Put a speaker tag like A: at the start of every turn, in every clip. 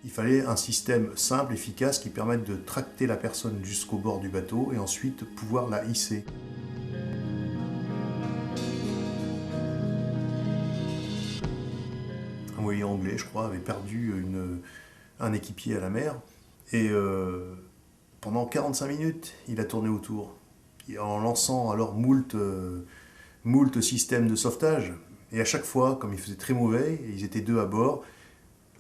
A: Il fallait un système simple, efficace, qui permette de tracter la personne jusqu'au bord du bateau et ensuite pouvoir la hisser. Un voilier anglais, je crois, avait perdu un équipier à la mer et pendant 45 minutes, il a tourné autour en lançant alors moult systèmes de sauvetage. Et à chaque fois, comme il faisait très mauvais, et ils étaient deux à bord,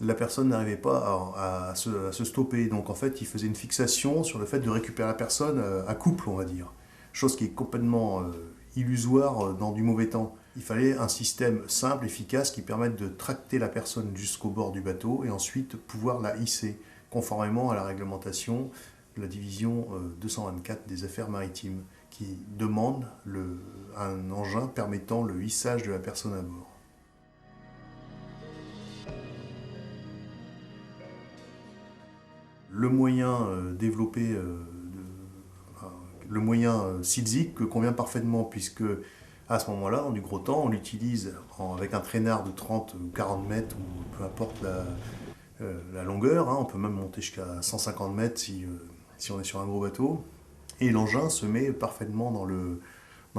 A: la personne n'arrivait pas à se stopper. Donc en fait, il faisait une fixation sur le fait de récupérer la personne à couple, on va dire. Chose qui est complètement illusoire dans du mauvais temps. Il fallait un système simple, efficace, qui permette de tracter la personne jusqu'au bord du bateau et ensuite pouvoir la hisser, conformément à la réglementation de la division 224 des affaires maritimes, qui demande un engin permettant le hissage de la personne à bord. Le moyen développé, le moyen SILZIC convient parfaitement, puisque à ce moment-là, en du gros temps, on l'utilise avec un traînard de 30 ou 40 mètres, ou peu importe la longueur, hein, on peut même monter jusqu'à 150 mètres si on est sur un gros bateau, et l'engin se met parfaitement dans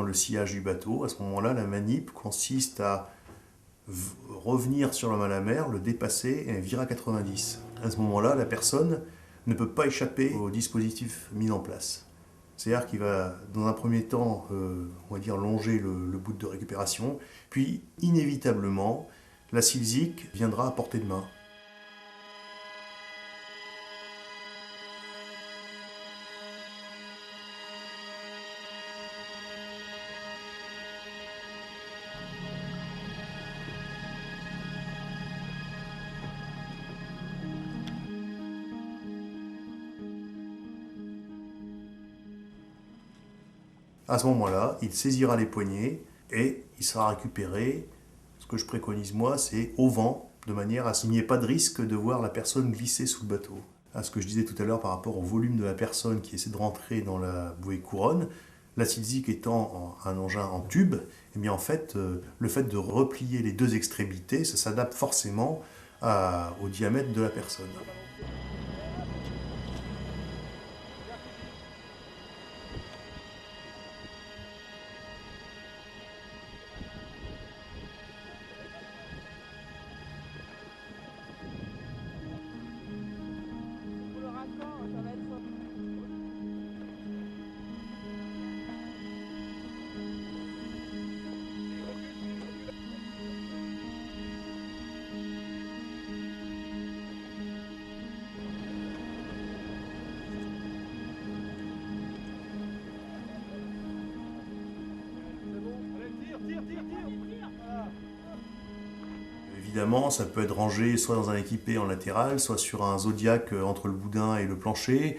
A: le sillage du bateau. À ce moment-là, la manip consiste à revenir sur le mal à mer, le dépasser et virer à 90. À ce moment-là, la personne ne peut pas échapper au dispositif mis en place. C'est-à-dire qu'il va, dans un premier temps, on va dire, longer le bout de récupération, puis, inévitablement, la SILZIC viendra à portée de main. À ce moment-là, il saisira les poignées et il sera récupéré. Ce que je préconise moi, c'est au vent, de manière à ce qu'il n'y ait pas de risque de voir la personne glisser sous le bateau. À ce que je disais tout à l'heure par rapport au volume de la personne qui essaie de rentrer dans la bouée couronne, la SILZIC étant un engin en tube, eh bien en fait, le fait de replier les deux extrémités, ça s'adapte forcément au diamètre de la personne. Évidemment, ça peut être rangé soit dans un équipé en latéral, soit sur un zodiac entre le boudin et le plancher.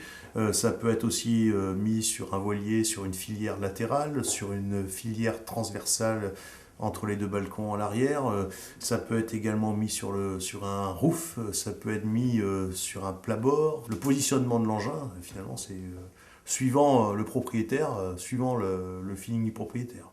A: Ça peut être aussi mis sur un voilier, sur une filière latérale, sur une filière transversale entre les deux balcons à l'arrière. Ça peut être également mis sur un roof, ça peut être mis sur un plat-bord. Le positionnement de l'engin, finalement, c'est suivant le propriétaire, suivant le feeling du propriétaire.